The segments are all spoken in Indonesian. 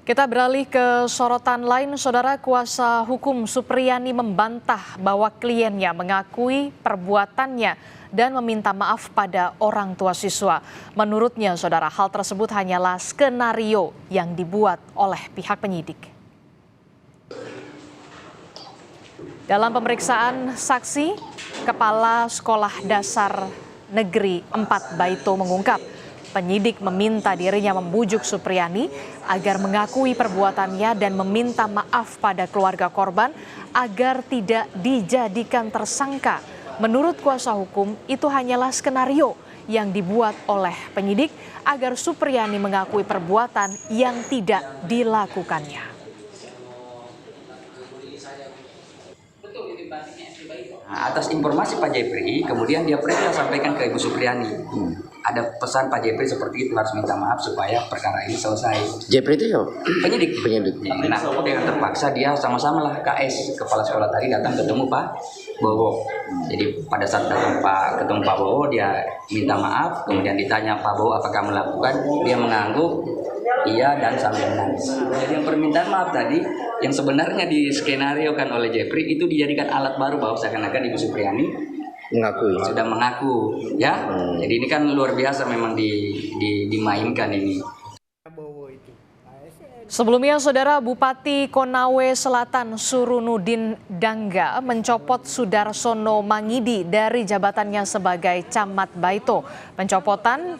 Kita beralih ke sorotan lain, Saudara. Kuasa hukum Supriyani membantah bahwa kliennya mengakui perbuatannya dan meminta maaf pada orang tua siswa. Menurutnya, Saudara, hal tersebut hanyalah skenario yang dibuat oleh pihak penyidik. Dalam pemeriksaan saksi, Kepala Sekolah Dasar Negeri 4 Baito mengungkap, penyidik meminta dirinya membujuk Supriyani agar mengakui perbuatannya dan meminta maaf pada keluarga korban agar tidak dijadikan tersangka. Menurut kuasa hukum, itu hanyalah skenario yang dibuat oleh penyidik agar Supriyani mengakui perbuatan yang tidak dilakukannya. Atas informasi Pak Jepri, kemudian dia perintah sampaikan ke Ibu Supriyani. Ada pesan Pak Jepri seperti itu, harus minta maaf supaya perkara ini selesai. Jepri itu ya? Penyidik. Penyidik. Nah, dengan terpaksa dia sama-sama lah KS, kepala sekolah tadi datang ketemu Pak Bowo. Jadi pada saat datang ketemu Pak Bowo, dia minta maaf, kemudian ditanya Pak Bowo apakah melakukan, dia mengangguk iya dan sambil menangis. Jadi yang permintaan maaf tadi yang sebenarnya diskenariokan oleh Jepri itu dijadikan alat baru bahwa seakan-akan Ibu Supriyani sudah mengaku ya. Jadi ini kan luar biasa memang dimainkan ini. Sebelumnya, Saudara, Bupati Konawe Selatan Surunudin Dangga mencopot Sudarsono Mangidi dari jabatannya sebagai Camat Baito. Pencopotan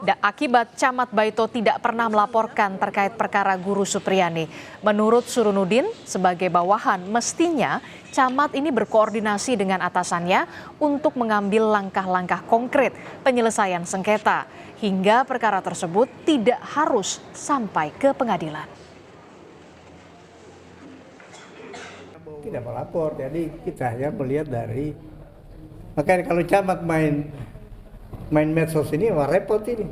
akibat Camat Baito tidak pernah melaporkan terkait perkara guru Supriyani. Menurut Surunudin, sebagai bawahan mestinya Camat ini berkoordinasi dengan atasannya untuk mengambil langkah-langkah konkret penyelesaian sengketa, hingga perkara tersebut tidak harus sampai ke pengadilan. Tidak melapor, jadi kita hanya melihat dari, makanya kalau Camat main medsos ini, wah repot ini.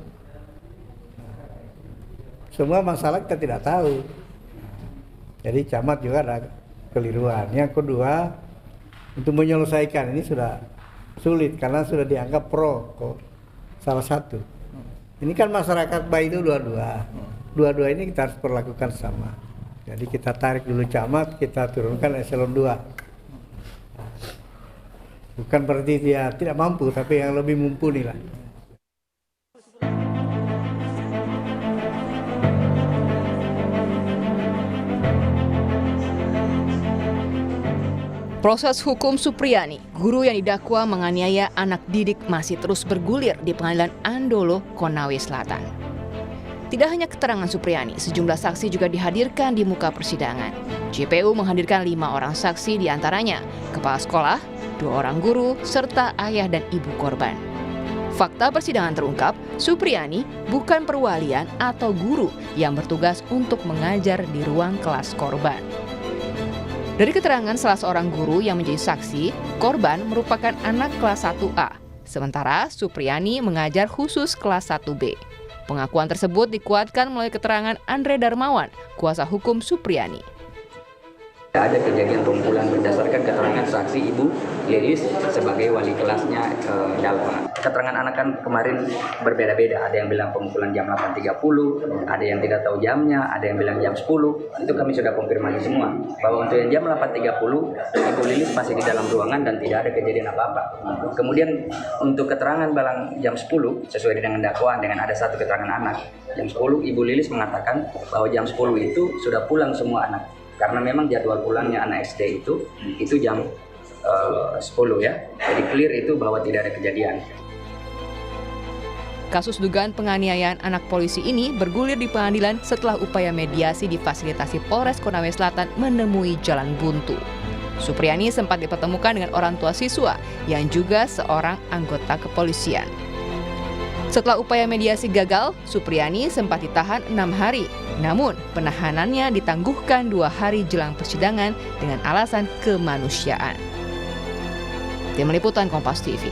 Semua masalah kita tidak tahu. Jadi Camat juga ada keliruan. Yang kedua, untuk menyelesaikan ini sudah sulit karena sudah dianggap pro salah satu. Ini kan masyarakat baik itu dua-dua ini kita harus perlakukan sama. Jadi kita tarik dulu Camat, kita turunkan eselon 2. Bukan berarti dia tidak mampu, tapi yang lebih mumpuni lah. Proses hukum Supriyani, guru yang didakwa menganiaya anak didik, masih terus bergulir di Pengadilan Andolo, Konawe Selatan. Tidak hanya keterangan Supriyani, sejumlah saksi juga dihadirkan di muka persidangan. JPU menghadirkan 5 orang saksi, diantaranya kepala sekolah, 2 orang guru, serta ayah dan ibu korban. Fakta persidangan terungkap, Supriyani bukan perwalian atau guru yang bertugas untuk mengajar di ruang kelas korban. Dari keterangan salah seorang guru yang menjadi saksi, korban merupakan anak kelas 1A, sementara Supriyani mengajar khusus kelas 1B. Pengakuan tersebut dikuatkan melalui keterangan Andre Darmawan, kuasa hukum Supriyani. Ada kejadian pemukulan berdasarkan keterangan saksi Ibu Lilis sebagai wali kelasnya Dalva. Keterangan anak kan kemarin berbeda-beda. Ada yang bilang pemukulan jam 8.30, ada yang tidak tahu jamnya, ada yang bilang jam 10. Itu kami sudah konfirmasi semua. Bahwa untuk yang jam 8.30, Ibu Lilis masih di dalam ruangan dan tidak ada kejadian apa-apa. Kemudian untuk keterangan bilang jam 10, sesuai dengan dakwaan dengan ada satu keterangan anak. Jam 10, Ibu Lilis mengatakan bahwa jam 10 itu sudah pulang semua anak. Karena memang jadwal pulangnya anak SD itu jam 10 ya. Jadi clear itu bahwa tidak ada kejadian. Kasus dugaan penganiayaan anak polisi ini bergulir di pengadilan setelah upaya mediasi difasilitasi Polres Konawe Selatan menemui jalan buntu. Supriyani sempat dipertemukan dengan orang tua siswa yang juga seorang anggota kepolisian. Setelah upaya mediasi gagal, Supriyani sempat ditahan 6 hari. Namun, penahanannya ditangguhkan 2 hari jelang persidangan dengan alasan kemanusiaan. Tim Liputan Kompas TV.